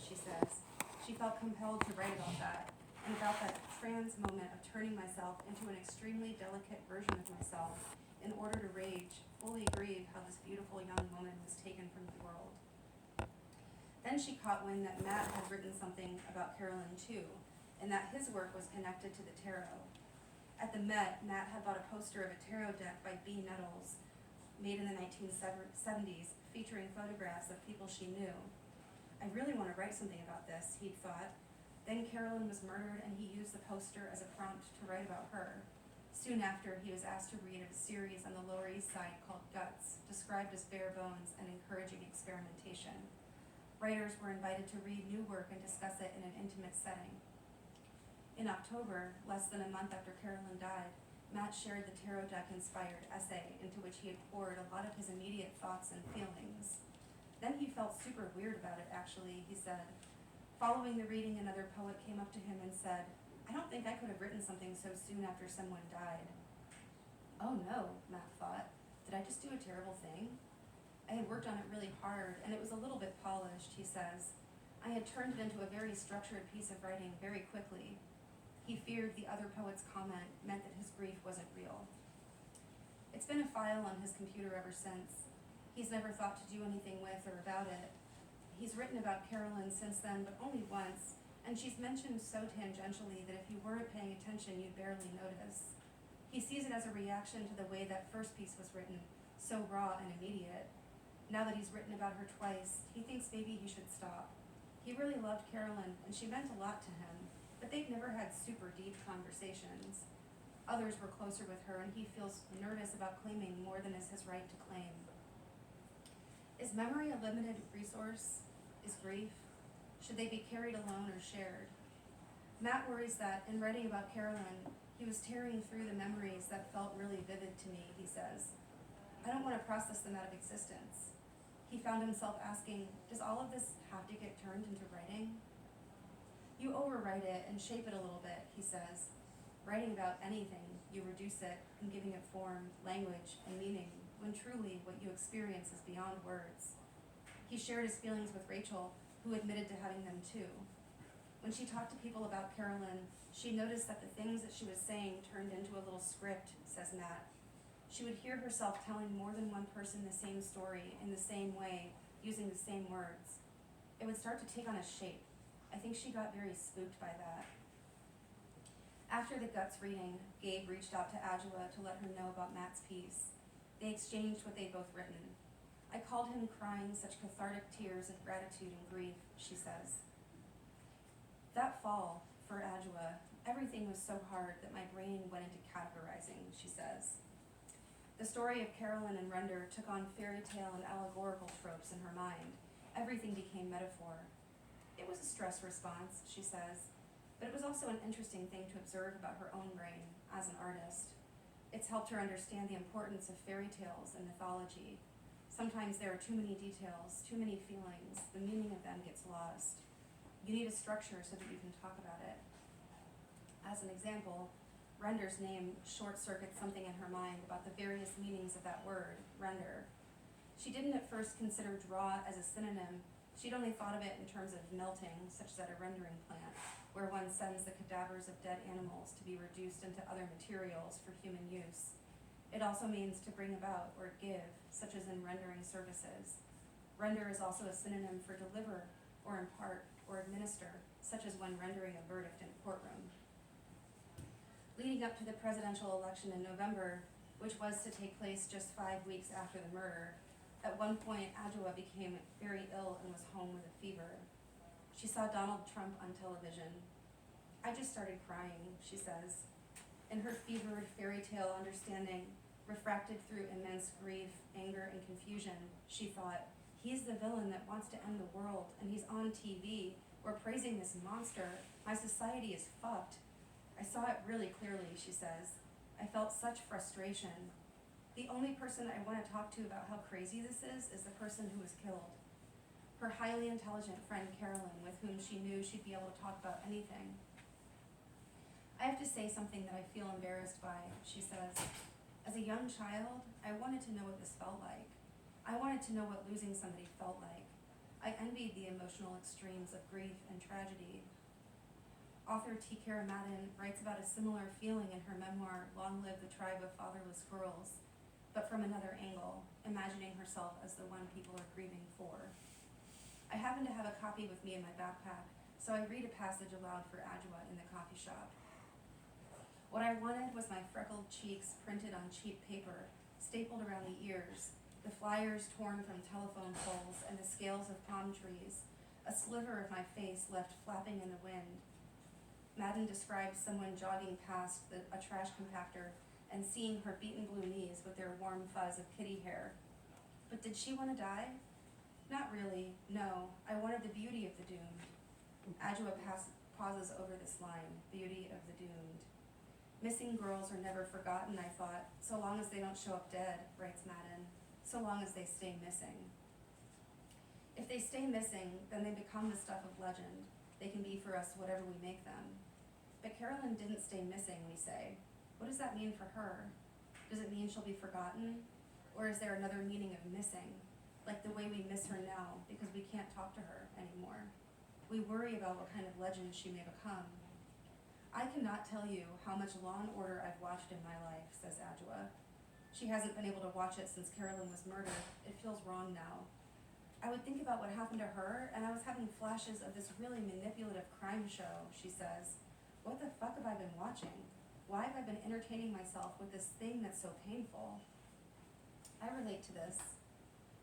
she says. She felt compelled to write about that, and about that trans moment of turning myself into an extremely delicate version of myself in order to rage, fully grieve how this beautiful young woman was taken from the world. Then she caught wind that Matt had written something about Carolyn too, and that his work was connected to the tarot. At the Met, Matt had bought a poster of a tarot deck by B. Nettles, made in the 1970s, featuring photographs of people she knew. I really want to write something about this, he'd thought. Then Carolyn was murdered, and he used the poster as a prompt to write about her. Soon after, he was asked to read a series on the Lower East Side called Guts, described as bare bones and encouraging experimentation. Writers were invited to read new work and discuss it in an intimate setting. In October, less than a month after Carolyn died, Matt shared the tarot deck-inspired essay into which he had poured a lot of his immediate thoughts and feelings. Then he felt super weird about it, actually, he said. Following the reading, another poet came up to him and said, "I don't think I could have written something so soon after someone died." Oh no, Matt thought. Did I just do a terrible thing? I had worked on it really hard, and it was a little bit polished, he says. I had turned it into a very structured piece of writing very quickly. He feared the other poet's comment meant that his grief wasn't real. It's been a file on his computer ever since. He's never thought to do anything with or about it. He's written about Carolyn since then, but only once, and she's mentioned so tangentially that if you weren't paying attention, you'd barely notice. He sees it as a reaction to the way that first piece was written, so raw and immediate. Now that he's written about her twice, he thinks maybe he should stop. He really loved Carolyn, and she meant a lot to him, but they'd never had super deep conversations. Others were closer with her, and he feels nervous about claiming more than is his right to claim. Is memory a limited resource? Is grief? Should they be carried alone or shared? Matt worries that, in writing about Carolyn, he was tearing through the memories that felt really vivid to me, he says. I don't want to process them out of existence. He found himself asking, does all of this have to get turned into writing? You overwrite it and shape it a little bit, he says. Writing about anything, you reduce it and giving it form, language, and meaning, when truly what you experience is beyond words. He shared his feelings with Rachel, who admitted to having them too. When she talked to people about Carolyn, she noticed that the things that she was saying turned into a little script, says Matt. She would hear herself telling more than one person the same story in the same way, using the same words. It would start to take on a shape. I think she got very spooked by that. After the Guts reading, Gabe reached out to Adjoa to let her know about Matt's piece. They exchanged what they'd both written. I called him crying such cathartic tears of gratitude and grief, she says. That fall, for Adjoa, everything was so hard that my brain went into categorizing, she says. The story of Carolyn and Render took on fairy tale and allegorical tropes in her mind. Everything became metaphor. It was a stress response, she says, but it was also an interesting thing to observe about her own brain as an artist. It's helped her understand the importance of fairy tales and mythology. Sometimes there are too many details, too many feelings, the meaning of them gets lost. You need a structure so that you can talk about it. As an example, Render's name short-circuits something in her mind about the various meanings of that word, render. She didn't at first consider draw as a synonym. She'd only thought of it in terms of melting, such as at a rendering plant, where one sends the cadavers of dead animals to be reduced into other materials for human use. It also means to bring about or give, such as in rendering services. Render is also a synonym for deliver, or impart, or administer, such as when rendering a verdict in a courtroom. Leading up to the presidential election in November, which was to take place just 5 weeks after the murder, at one point Adjoa became very ill and was home with a fever. She saw Donald Trump on television. I just started crying, she says. In her fevered fairy tale understanding, refracted through immense grief, anger, and confusion, she thought, he's the villain that wants to end the world, and he's on TV. We're praising this monster. My society is fucked. I saw it really clearly, she says. I felt such frustration. The only person I want to talk to about how crazy this is the person who was killed. Her highly intelligent friend Carolyn, with whom she knew she'd be able to talk about anything. I have to say something that I feel embarrassed by, she says. As a young child, I wanted to know what this felt like. I wanted to know what losing somebody felt like. I envied the emotional extremes of grief and tragedy. Author T. Kara Madden writes about a similar feeling in her memoir, Long Live the Tribe of Fatherless Girls, but from another angle, imagining herself as the one people are grieving for. I happen to have a copy with me in my backpack, so I read a passage aloud for Adjoa in the coffee shop. What I wanted was my freckled cheeks printed on cheap paper, stapled around the ears, the flyers torn from telephone poles and the scales of palm trees, a sliver of my face left flapping in the wind. Madden describes someone jogging past a trash compactor and seeing her beaten blue knees with their warm fuzz of kitty hair. But did she want to die? Not really, no. I wanted the beauty of the doomed. Adjoa pauses over this line, beauty of the doomed. Missing girls are never forgotten, I thought, so long as they don't show up dead, writes Madden, so long as they stay missing. If they stay missing, then they become the stuff of legend. They can be for us whatever we make them. But Carolyn didn't stay missing, we say. What does that mean for her? Does it mean she'll be forgotten? Or is there another meaning of missing, like the way we miss her now because we can't talk to her anymore? We worry about what kind of legend she may become. I cannot tell you how much Law and Order I've watched in my life, says Adjoa. She hasn't been able to watch it since Carolyn was murdered. It feels wrong now. I would think about what happened to her, and I was having flashes of this really manipulative crime show, she says. What the fuck have I been watching? Why have I been entertaining myself with this thing that's so painful? I relate to this.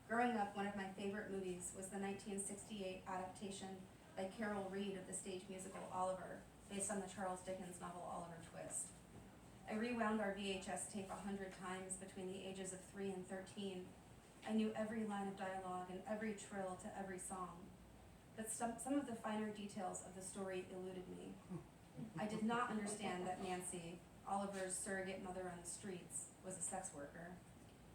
Growing up, one of my favorite movies was the 1968 adaptation by Carol Reed of the stage musical Oliver, based on the Charles Dickens novel Oliver Twist. I rewound our VHS tape 100 times between the ages of 3 and 13. I knew every line of dialogue and every trill to every song. But some of the finer details of the story eluded me. I did not understand that Nancy, Oliver's surrogate mother on the streets, was a sex worker.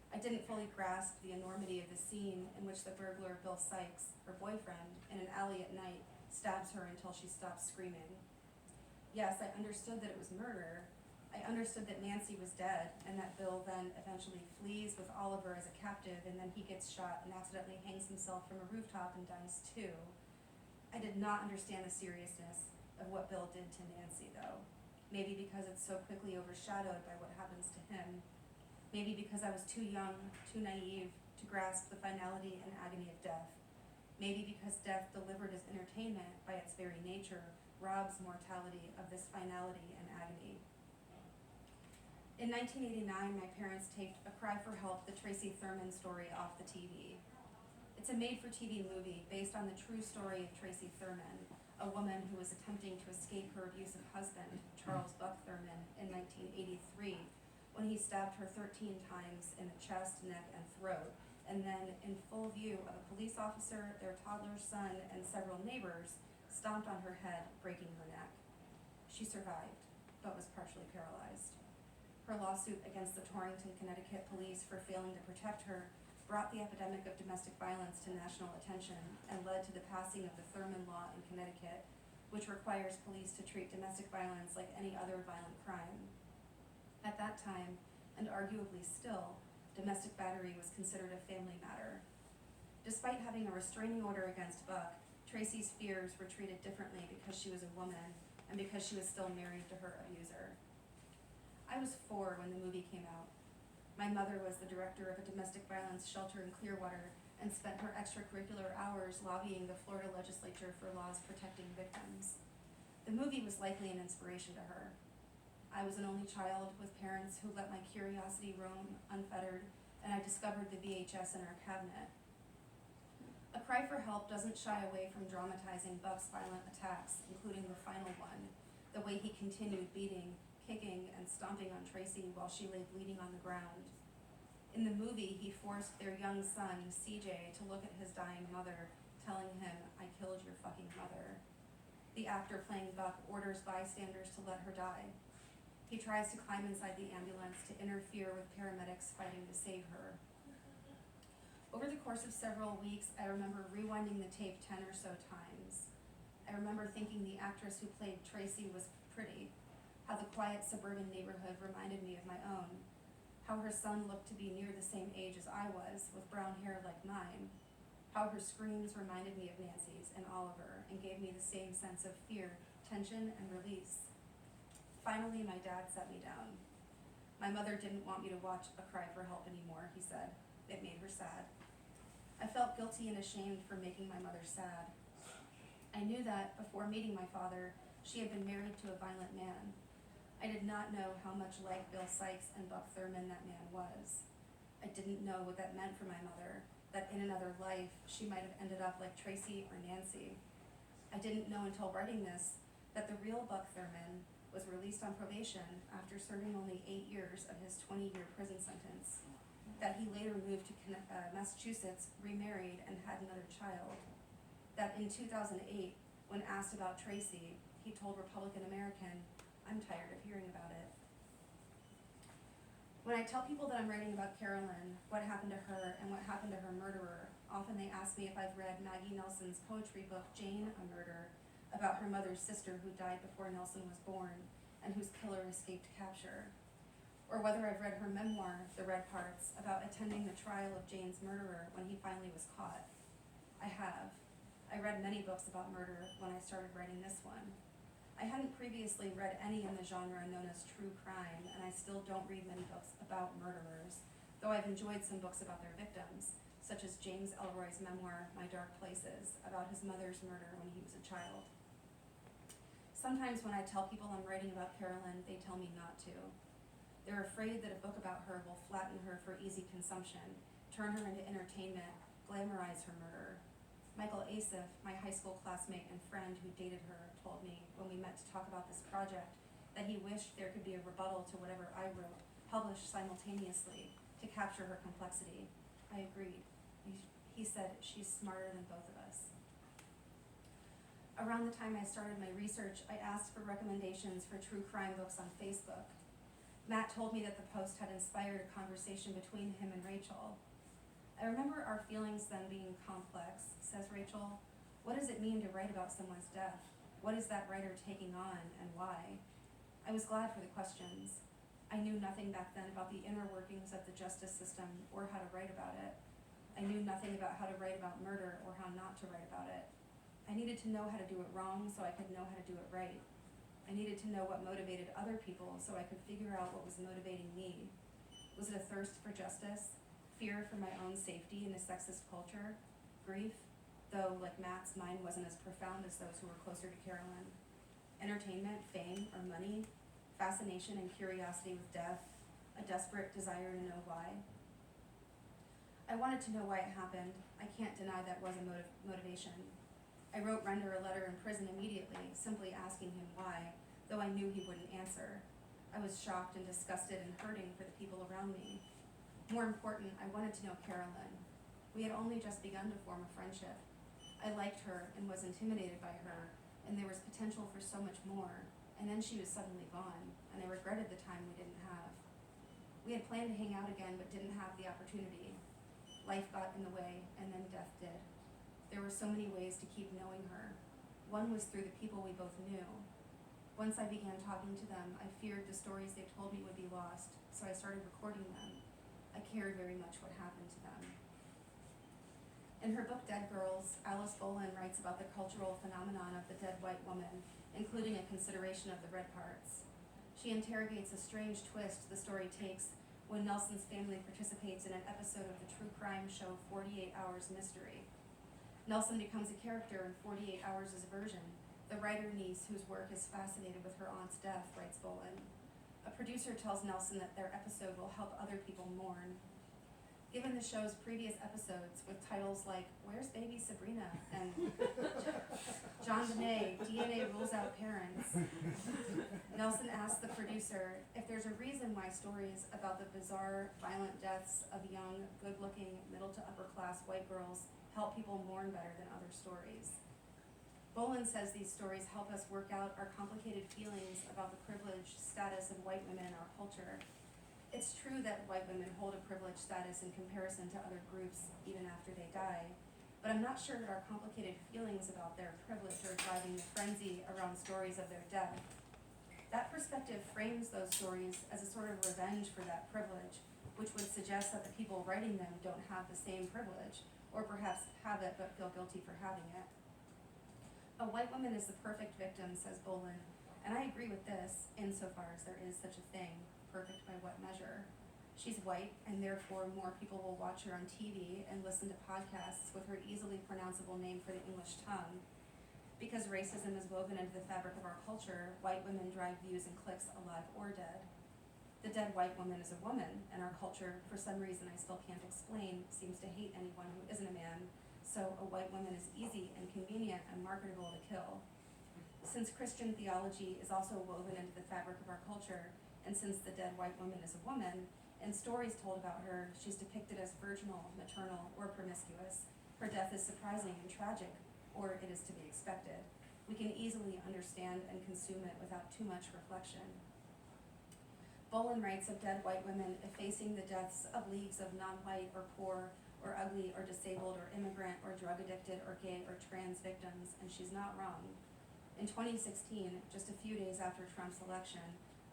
I didn't fully grasp the enormity of the scene in which the burglar, Bill Sykes, her boyfriend, in an alley at night, stabs her until she stops screaming. Yes, I understood that it was murder. I understood that Nancy was dead and that Bill then eventually flees with Oliver as a captive and then he gets shot and accidentally hangs himself from a rooftop and dies too. I did not understand the seriousness of what Bill did to Nancy though. Maybe because it's so quickly overshadowed by what happens to him. Maybe because I was too young, too naive to grasp the finality and agony of death. Maybe because death delivered as entertainment by its very nature robs mortality of this finality and agony. In 1989, my parents taped A Cry for Help, the Tracy Thurman story off the TV. It's a made-for-TV movie based on the true story of Tracy Thurman, a woman who was attempting to escape her abusive husband, Charles Buck Thurman, in 1983, when he stabbed her 13 times in the chest, neck, and throat, and then, in full view of a police officer, their toddler son, and several neighbors, stomped on her head, breaking her neck. She survived, but was partially paralyzed. Her lawsuit against the Torrington, Connecticut police for failing to protect her brought the epidemic of domestic violence to national attention and led to the passing of the Thurman Law in Connecticut, which requires police to treat domestic violence like any other violent crime. At that time, and arguably still, domestic battery was considered a family matter. Despite having a restraining order against Buck, Tracy's fears were treated differently because she was a woman and because she was still married to her abuser. I was 4 when the movie came out. My mother was the director of a domestic violence shelter in Clearwater and spent her extracurricular hours lobbying the Florida legislature for laws protecting victims. The movie was likely an inspiration to her. I was an only child with parents who let my curiosity roam unfettered, and I discovered the VHS in our cabinet. A Cry for Help doesn't shy away from dramatizing Buck's violent attacks, including the final one, the way he continued beating, kicking, and stomping on Tracy while she lay bleeding on the ground. In the movie, he forced their young son, CJ, to look at his dying mother, telling him, "I killed your fucking mother." The actor playing Buck orders bystanders to let her die. He tries to climb inside the ambulance to interfere with paramedics fighting to save her. Over the course of several weeks, I remember rewinding the tape 10 or so times. I remember thinking the actress who played Tracy was pretty, how the quiet suburban neighborhood reminded me of my own, how her son looked to be near the same age as I was, with brown hair like mine. how her screams reminded me of Nancy's and Oliver and gave me the same sense of fear, tension, and release. Finally, my dad set me down. My mother didn't want me to watch a cry for help anymore, he said. It made her sad. I felt guilty and ashamed for making my mother sad. I knew that, before meeting my father, she had been married to a violent man. I did not know how much like Bill Sykes and Buck Thurman that man was. I didn't know what that meant for my mother, that in another life she might have ended up like Tracy or Nancy. I didn't know until writing this that the real Buck Thurman was released on probation after serving only 8 years of his 20-year prison sentence, that he later moved to Massachusetts, remarried, and had another child, that in 2008, when asked about Tracy, he told Republican American, "I'm tired of hearing about it." When I tell people that I'm writing about Carolyn, what happened to her, and what happened to her murderer, often they ask me if I've read Maggie Nelson's poetry book, Jane, a Murder, about her mother's sister who died before Nelson was born and whose killer escaped capture, or whether I've read her memoir, The Red Parts, about attending the trial of Jane's murderer when he finally was caught. I have. I read many books about murder when I started writing this one. I hadn't previously read any in the genre known as true crime, and I still don't read many books about murderers, though I've enjoyed some books about their victims, such as James Ellroy's memoir, My Dark Places, about his mother's murder when he was a child. Sometimes when I tell people I'm writing about Carolyn, they tell me not to. They're afraid that a book about her will flatten her for easy consumption, turn her into entertainment, glamorize her murder. Michael Asif, my high school classmate and friend who dated her, told me when we met to talk about this project that he wished there could be a rebuttal to whatever I wrote, published simultaneously, to capture her complexity. I agreed. He said, "She's smarter than both of us." Around the time I started my research, I asked for recommendations for true crime books on Facebook. Matt told me that the post had inspired a conversation between him and Rachel. I remember our feelings then being complex, says Rachel. What does it mean to write about someone's death? What is that writer taking on, and why? I was glad for the questions. I knew nothing back then about the inner workings of the justice system or how to write about it. I knew nothing about how to write about murder or how not to write about it. I needed to know how to do it wrong so I could know how to do it right. I needed to know what motivated other people so I could figure out what was motivating me. Was it a thirst for justice? Fear for my own safety in a sexist culture? Grief? Though, like Matt's, mine wasn't as profound as those who were closer to Carolyn. Entertainment, fame, or money? Fascination and curiosity with death? A desperate desire to know why? I wanted to know why it happened. I can't deny that was a motivation. I wrote Render a letter in prison immediately, simply asking him why, though I knew he wouldn't answer. I was shocked and disgusted and hurting for the people around me. More important, I wanted to know Carolyn. We had only just begun to form a friendship. I liked her and was intimidated by her, and there was potential for so much more, and then she was suddenly gone, and I regretted the time we didn't have. We had planned to hang out again, but didn't have the opportunity. Life got in the way, and then death did. There were so many ways to keep knowing her. One was through the people we both knew. Once I began talking to them, I feared the stories they told me would be lost, so I started recording them. I cared very much what happened to them. In her book Dead Girls, Alice Boland writes about the cultural phenomenon of the dead white woman, including a consideration of the red parts. She interrogates a strange twist the story takes when Nelson's family participates in an episode of the true crime show 48 Hours Mystery. Nelson becomes a character in 48 Hours' version, the writer-niece whose work is fascinated with her aunt's death, writes Boland. A producer tells Nelson that their episode will help other people mourn. Given the show's previous episodes with titles like Where's Baby Sabrina and John Bonet, DNA Rules Out Parents, Nelson asks the producer if there's a reason why stories about the bizarre, violent deaths of young, good-looking, middle-to-upper-class white girls help people mourn better than other stories. Boland says these stories help us work out our complicated feelings about the privileged status of white women in our culture. It's true that white women hold a privileged status in comparison to other groups even after they die, but I'm not sure that our complicated feelings about their privilege are driving the frenzy around stories of their death. That perspective frames those stories as a sort of revenge for that privilege, which would suggest that the people writing them don't have the same privilege, or perhaps have it but feel guilty for having it. A white woman is the perfect victim, says Bolin, and I agree with this insofar as there is such a thing, perfect by what measure. She's white, and therefore more people will watch her on TV and listen to podcasts with her easily pronounceable name for the English tongue. Because racism is woven into the fabric of our culture, white women drive views and clicks alive or dead. The dead white woman is a woman, and our culture, for some reason I still can't explain, seems to hate anyone who isn't a man, so a white woman is easy and convenient and marketable to kill. Since Christian theology is also woven into the fabric of our culture, and since the dead white woman is a woman, in stories told about her, she's depicted as virginal, maternal, or promiscuous. Her death is surprising and tragic, or it is to be expected. We can easily understand and consume it without too much reflection. Bolin writes of dead white women effacing the deaths of leagues of non-white or poor or ugly or disabled or immigrant or drug-addicted or gay or trans victims, and she's not wrong. In 2016, just a few days after Trump's election,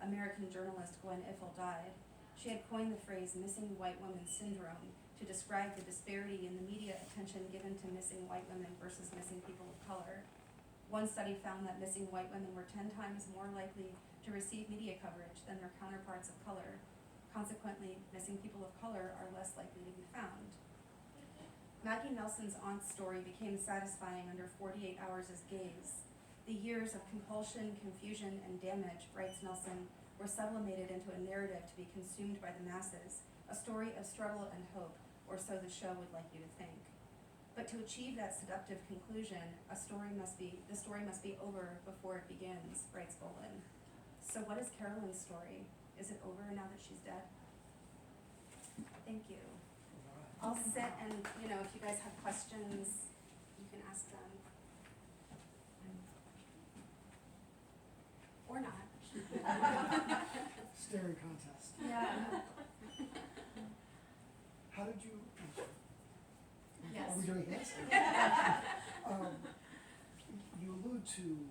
American journalist Quinn died. She had coined the phrase missing white woman syndrome to describe the disparity in the media attention given to missing white women versus missing people of color. One study found that missing white women were 10 times more likely to receive media coverage than their counterparts of color. Consequently, missing people of color are less likely to be found. Maggie Nelson's aunt's story became satisfying under 48 Hours as Gaze. The years of compulsion, confusion, and damage, writes Nelson, were sublimated into a narrative to be consumed by the masses, a story of struggle and hope, or so the show would like you to think. But to achieve that seductive conclusion, the story must be over before it begins, writes Bolin. So what is Carolyn's story? Is it over now that she's dead? Thank you. I'll sit and, if you guys have questions, you can ask them. Or not. Staring contest. Yeah. How did you answer? Yes. Are we doing this? You allude to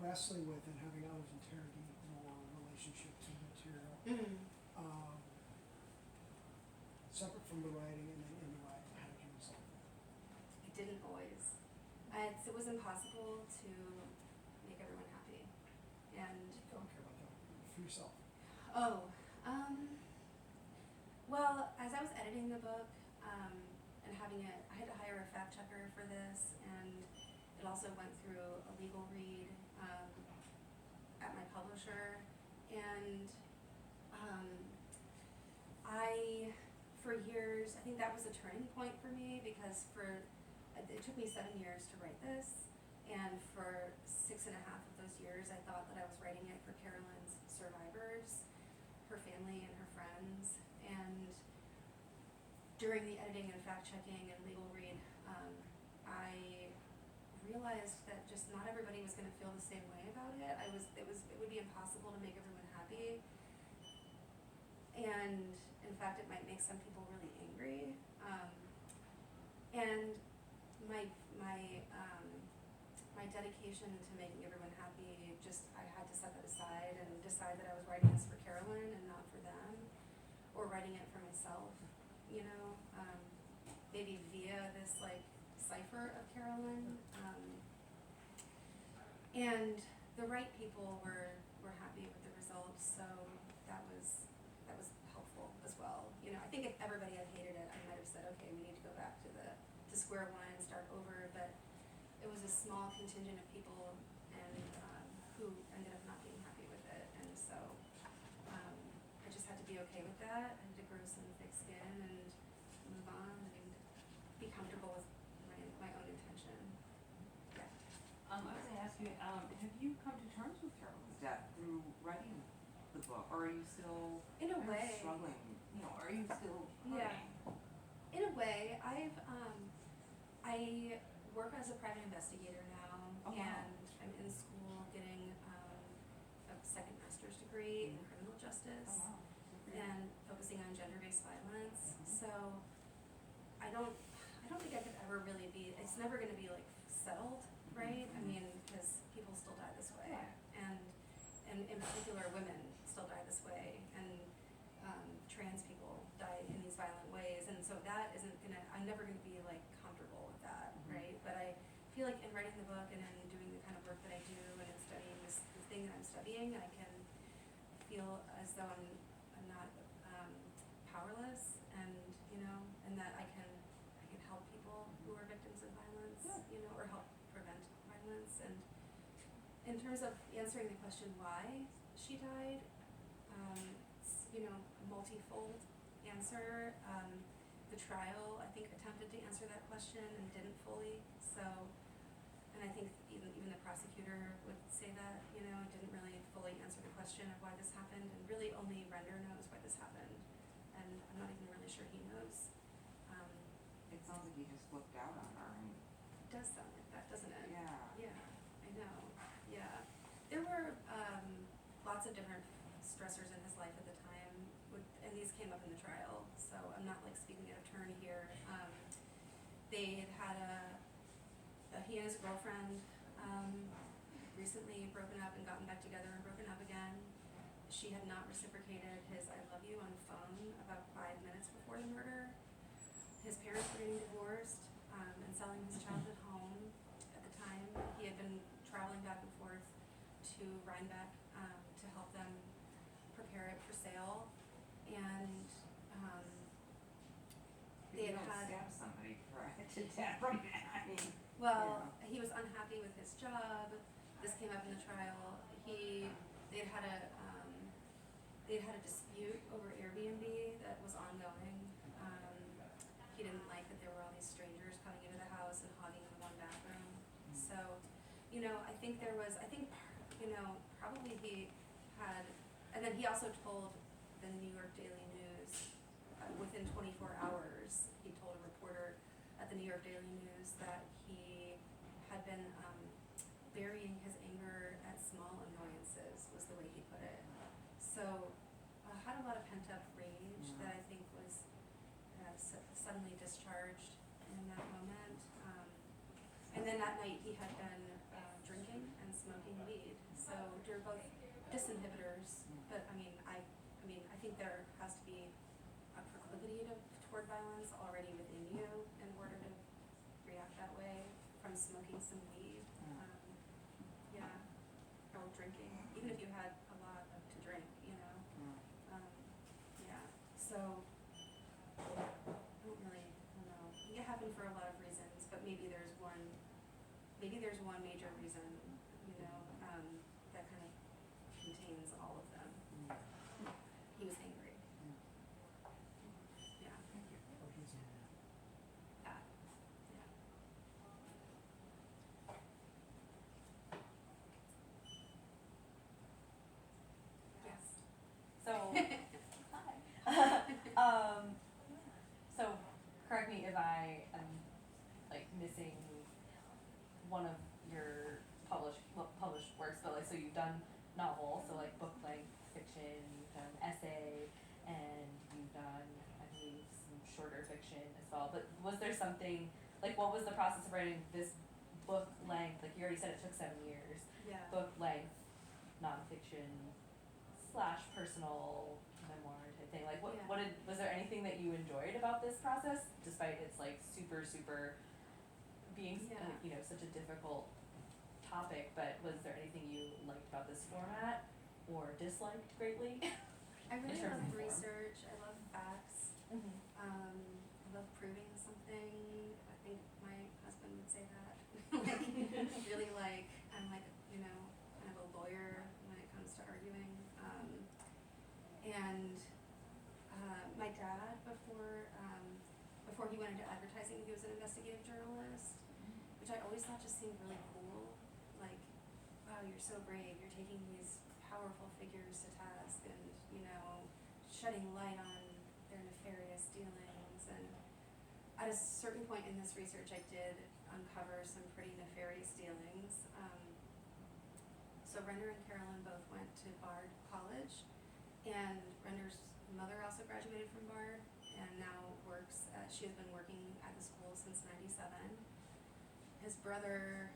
wrestling with and having others interrogate your relationship to the material. Mm. Separate from the writing and then in the writing, how did you resolve that? It didn't always. It was impossible to make everyone happy. And Don't care about that for yourself. Well, as I was editing the book, and having it, I had to hire a fact checker for this, and it also went through a legal read at my publisher, and for years, I think that was a turning point for me, because it took me 7 years to write this, and for 6.5 of those years, I thought that I was writing it for Carolyn's survivors, her family and her friends, and during the editing and fact-checking and legal read, I realized that just not everybody was going to feel the same way about it. It would be impossible to make everyone happy, and in fact, it might make some people really angry. And my dedication to making everyone happy, I had to set that aside and decide that I was writing this for Carolyn and not for them, or writing it for myself, maybe via this cipher of Carolyn. And the right people were happy with the results, so that was helpful as well. I think if everybody had hated it, I might have said, okay, we need to go back to square one and start over, but it was a small contingent of people and who ended up not being happy with it, and so I just had to be okay with that. I had to grow some thick skin and move on and be comfortable with my own intention. Yeah. I was going to ask you, have you come to terms with Carolyn's death through writing the book, or are you still In a way. struggling? Are you still hurting? Yeah. In a way, I work as a private investigator now, Oh, wow. and I'm in school getting a second master's degree in criminal justice. Oh, wow. And focusing on gender-based violence. So I don't think I could ever really it's never going to be settled, right? I mean, because people still die this way, and in particular women still die this way, and trans people die in these violent ways, and so that isn't I'm never going to be thing that I'm studying, and I can feel as though I'm not powerless, and and that I can help people who are victims of violence, or help prevent violence. And in terms of answering the question why she died, it's, a multifold answer. The trial, I think, attempted to answer that question and didn't fully. So, and I think even the prosecutor would say that, it didn't really fully answer the question of why this happened, and really only Render knows why this happened, and I'm not even really sure he knows. It sounds like he just flipped out on her. It does sound like that, doesn't it? Yeah. Yeah, I know. Yeah, there were lots of different stressors in his life at the time, and these came up in the trial. So I'm not like speaking out of turn here. They had he and his girlfriend recently broken up and gotten back together and broken up again. She had not reciprocated his "I love you" on the phone about 5 minutes before the murder. His parents were getting divorced and selling his childhood home at the time. He had been traveling back and forth to Rhinebeck to help them prepare it for sale, and they You had don't stab somebody to death from that. I mean, he was unhappy with his job. This came up in the trial. They'd had a dispute over Airbnb that was ongoing. He didn't like that there were all these strangers coming into the house and hogging the one bathroom. So, probably he had, and then he also told the New York Daily News within 24 hours, he told a reporter at the New York Daily News that he had been burying his anger at small annoyances, was the way he put it. So, had a lot of pent-up rage that I think was suddenly discharged in that moment. And then that night he had been drinking and smoking weed. So they're both disinhibitors, but I think there has to be a proclivity toward violence already within you in order to react that way from smoking some weed. Or drinking, even if you had a lot to drink, So I don't know. It happened for a lot of reasons, but maybe there's one major reason, that kind of contains all of them. He was angry. Yeah. Or he's in there. That. Yeah. Yes. So, so correct me if I am like missing one of your published works, but like, so you've done novel, so like book length fiction, you've done essay, and you've done, I believe, some shorter fiction as well. But was there something, like, what was the process of writing this book length? Like you already said, it took 7 years. Yeah. Book length, nonfiction / personal memoir type thing. Like, Yeah. Was there anything that you enjoyed about this process, despite its like super being such a difficult topic? But was there anything you liked about this format or disliked greatly? I really in terms love of form? research. I love facts. Mm-hmm. I love proving something. I think my husband would say that. Really I'm kind of a lawyer when it comes to arguing. And my dad, before he went into advertising, he was an investigative journalist, which I always thought just seemed really cool. Like, wow, you're so brave. You're taking these powerful figures to task and, shedding light on their nefarious dealings. And at a certain point in this research, I did uncover some pretty nefarious dealings. So Render and Carolyn both went to Bard College, and Render's mother also graduated from Bard and now she has been working at the school since '97. His brother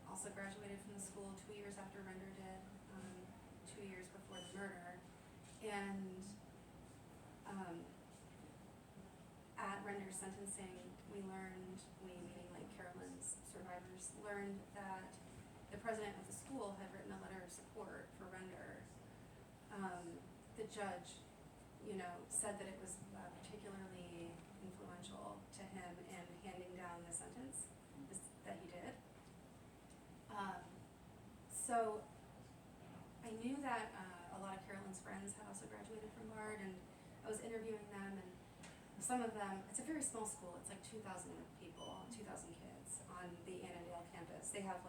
also graduated from the school 2 years after Render did, 2 years before the murder. And at Render's sentencing, we meaning like Carolyn's survivors, learned that the president of the school had written a letter of support for Render, the judge, said that it was particularly influential to him in handing down the sentence that he did. So I knew that a lot of Carolyn's friends had also graduated from Bard, and I was interviewing them, and some of them, it's a very small school, it's like 2,000 people, 2,000 kids on the Annandale campus. They have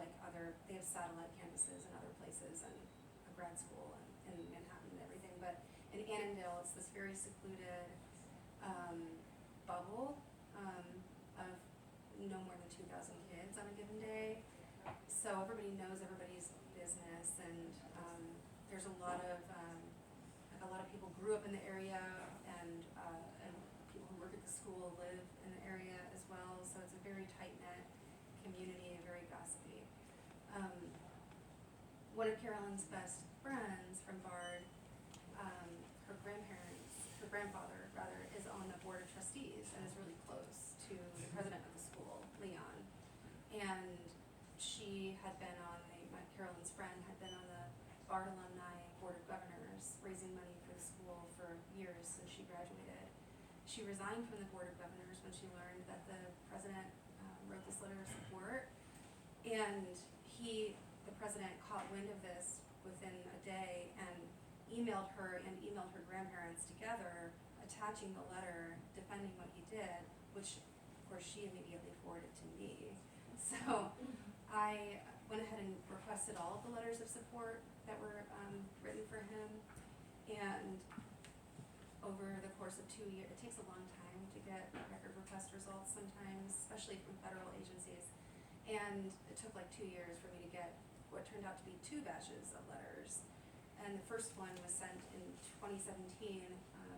they have satellite campuses in other places and a grad school in Manhattan and everything, but in Annandale it's this very secluded bubble of no more than 2,000 kids on a given day. So everybody knows everybody's business, and there's a lot of people grew up in the area, and people who work at the school live in the area as well. So it's a very tight-knit community, very gossipy. One of Carolyn's best friends from Bard, her grandfather rather, is on the board of trustees and is really close to the president of the school, Leon. And she had been Carolyn's friend had been on the Bard Alumni Board of Governors, raising money for the school for years since she graduated. She resigned from the Board of Governors when she learned that the president wrote this letter of support, and the president caught wind of this within a day and emailed her grandparents together, attaching the letter defending what he did, which of course she immediately forwarded to me. So I went ahead and requested all of the letters of support that were written for him, and over the course of 2 years, it takes a long time to get record request results sometimes, especially from federal agencies, and it took 2 years for me to get what turned out to be 2 batches of letters. And the first one was sent in 2017,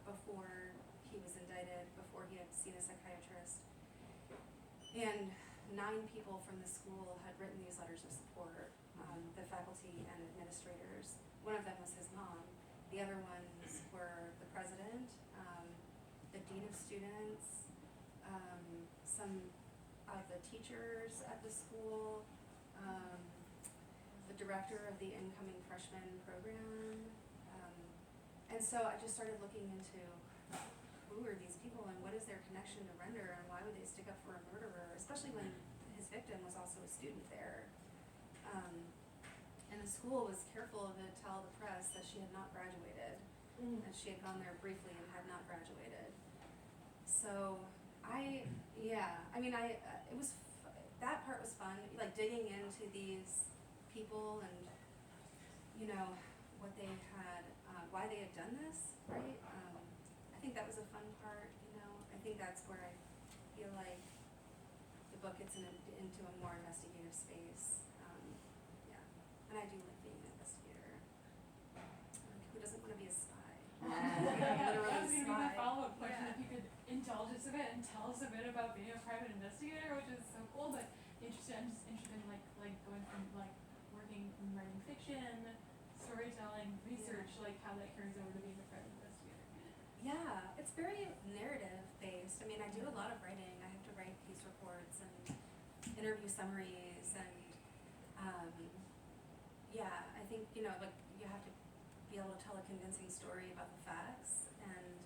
before he was indicted, before he had seen a psychiatrist. And 9 people from the school had written these letters of support, the faculty and administrators. One of them was his mom. The other ones were the president, the dean of students, some of the teachers at the school, the director of the incoming freshman program. And so I just started looking into who are these people and what is their connection to Render, and why would they stick up for a murderer, especially when his victim was also a student there. And the school was careful to tell the press that she had not graduated, that she had gone there briefly and had not graduated. So that part was fun, digging into these people and, what they had, why they had done this, right? I think that was a fun part, I think that's where I feel like the book gets into a more investigative space. And I do like being an investigator. Who doesn't want to be a spy? That Literally was going to be my spy. follow-up question, Yeah. if you could indulge us a bit and tell us a bit about being a private investigator, which is so cool, but I'm just interested in going from working in writing fiction, storytelling, research, how that carries over to being a private investigator. Yeah, it's very narrative based. I do a lot of writing. I have to write piece reports and interview summaries, and I think you have to be able to tell a convincing story about the facts, and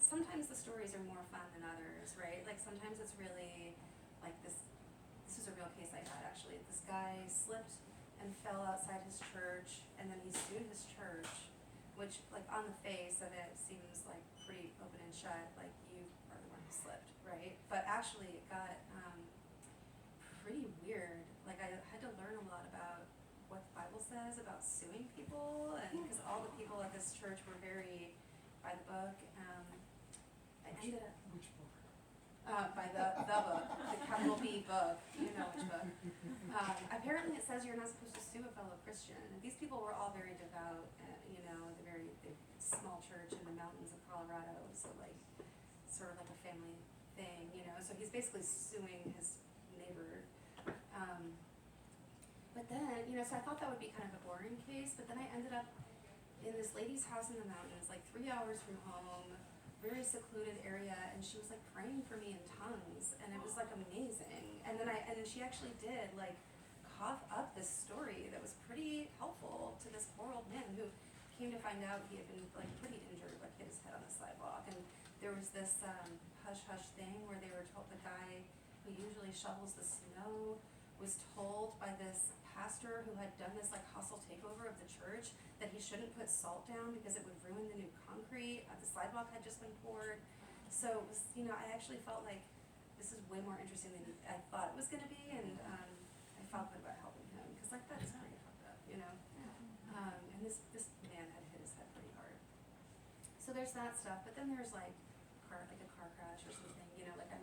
sometimes the stories are more fun than others, right? Sometimes it's really this was a real case I had actually. This guy slipped and fell outside his church, and then he sued his church, which on the face of it seems pretty open and shut, you are the one who slipped, right? But actually it got pretty weird. I had to learn a lot about what the Bible says about suing people, and because all the people at this church were very by the book. I ended up Which book? by the book, the capital B book, you know which book. Apparently it says you're not supposed to sue a fellow Christian. And these people were all very devout, the very small church in the mountains of Colorado, so sort of a family thing, so he's basically suing his neighbor. But then, so I thought that would be kind of a boring case, but then I ended up in this lady's house in the mountains, 3 hours from home, very secluded area, and she was like praying for me in tongues, and it was like amazing. And then she actually did like cough up this story that was pretty helpful to this poor old man who came to find out he had been like pretty injured, like hit his head on the sidewalk. And there was this hush hush thing where they were told the guy who usually shovels the snow was told by this pastor who had done this like hostile takeover of the church that he shouldn't put salt down because it would ruin the new concrete. The sidewalk had just been poured. So it was, I actually felt like this is way more interesting than I thought it was going to be, and I felt good about helping him because like that is pretty fucked up, and this man had hit his head pretty hard. So there's that stuff, but then there's like a car crash or something,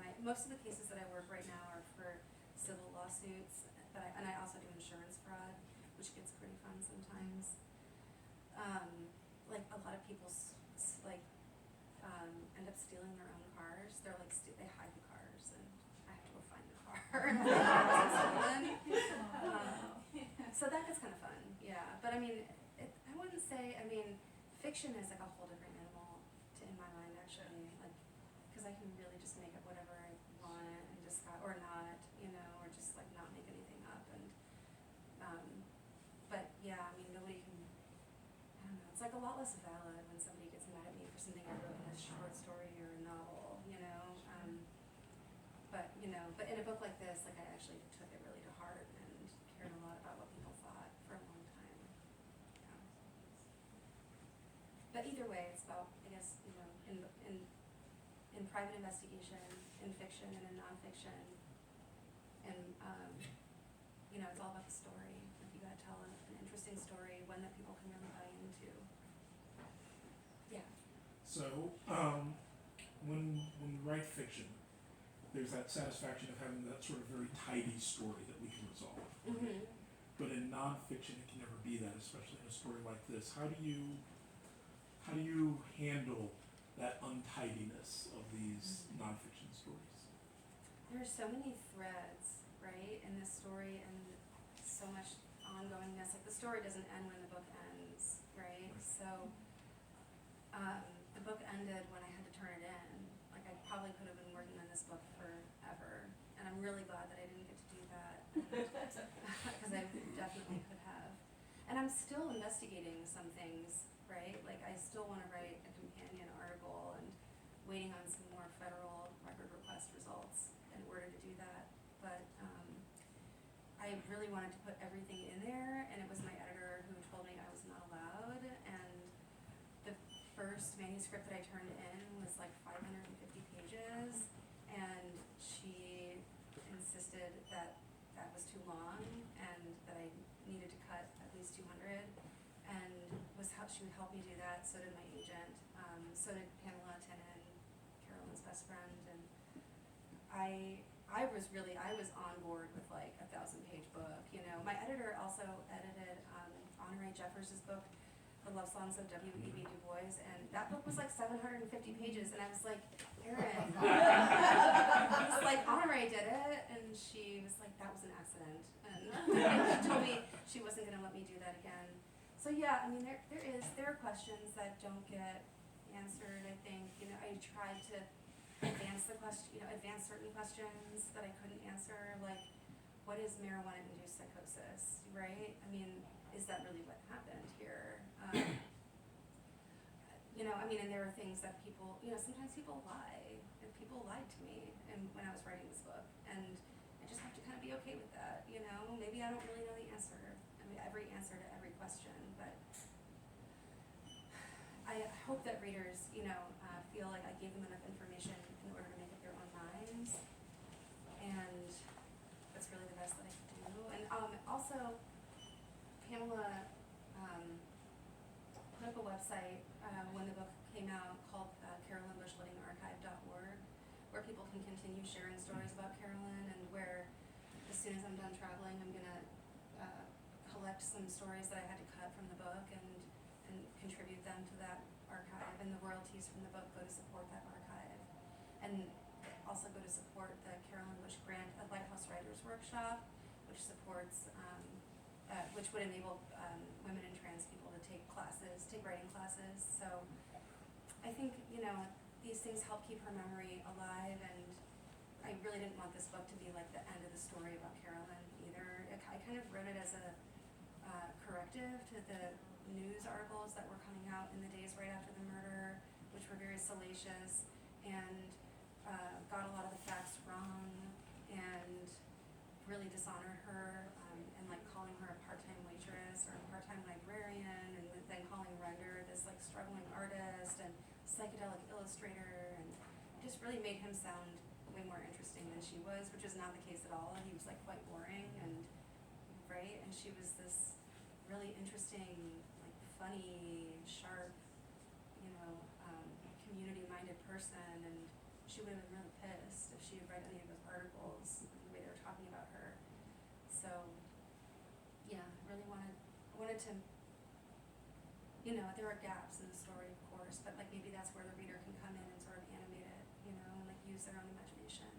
like most of the cases that I work right now are for civil lawsuits, and I also do insurance fraud, which gets pretty fun sometimes. Like a lot of people end up stealing their own cars. They're like they hide the cars, and I have to go find the car. So that gets kind of fun, yeah. But I mean, I wouldn't say. I mean, fiction is like a whole different animal in my mind, actually. Like, because I can really just make up whatever I want and just or not, or just like not make anything up. And but yeah, I mean, nobody can. I don't know. It's like a lot less valid when somebody gets mad at me for something I wrote in a short story or a novel, But in a book like this, like I actually took it really to heart and cared a lot about what people thought for a long time. Yeah. But either way, it's about, I guess, in private investigation, in fiction and in nonfiction, and it's all about the story. Like you gotta tell an interesting story, one that people can really buy into. Yeah. So, when you write fiction, there's that satisfaction of having that sort of very tidy story that we can resolve. Mm-hmm. But in nonfiction, it can never be that, especially in a story like this. How do you handle that untidiness of these nonfiction stories? There's so many threads, right, in this story, and so much ongoingness. Like the story doesn't end when the book ends, right? So the book ended when I had to turn it in. Like I probably could have been working on this book forever, and I'm really glad that I didn't get to do that because I definitely could have. And I'm still investigating some things, right? Like I still want to write a companion article and waiting on some more federal record request results in order to do that. But I really wanted to put everything in there, and it was my editor who told me I was not allowed. And the first manuscript that I turned in was like 550 pages, and she insisted that that was too long and that I needed to cut at least 200, and she would help me do that. So did my agent, so did Pamela Tenon, Carolyn's best friend, and I was on board with like a 1,000-page book. My editor also edited Honore Jeffers' book, The Love Songs of W.E.B. Du Bois, and that book was like 750 pages, and I was like, Erin, it's like Honore did it, and she was like, that was an accident, and she told me she wasn't going to let me do that again. So yeah, I mean, there are questions that don't get answered. I think I tried to advance certain questions that I couldn't answer, like what is marijuana-induced psychosis, right? I mean, is that really what happened here? And there are things that people, sometimes people lie, and people lied to me, and when I was writing this book, and I just have to kind of be okay with that. Maybe I don't really know the answer. Every answer to every question, but I hope that readers, feel like I gave them enough information in order to make up their own minds, and that's really the best that I could do. And also, Pamela put up a website when the book came out called CarolynBushLivingArchive.org, where people can continue sharing stories about Carolyn, and where as soon as I'm done traveling, I'm gonna collect some stories that I had to cut from the book and contribute them to that archive, and the royalties from the book go to support that archive, and also go to support the Carolyn Bush Grant at Lighthouse Writers Workshop, which supports, which would enable women and trans people to take writing classes. So I think, these things help keep her memory alive, and I really didn't want this book to be like the end of the story about Carolyn either. I kind of wrote it as a corrective to the news articles that were coming out in the days right after the murder, which were very salacious and got a lot of the facts wrong and really dishonored her, and like calling her a part-time waitress or a part-time librarian, and then calling Render this like struggling artist and psychedelic illustrator, and just really made him sound way more interesting than she was, which is not the case at all. He was like quite boring and right, and she was this really interesting, like funny, sharp, you know, community-minded person, and she would have been really pissed if she had read any of those articles, the way they were talking about her. So, yeah, I wanted to, you know, there are gaps in the story, of course, but like maybe that's where the reader can come in and sort of animate it, you know, and like use their own imagination.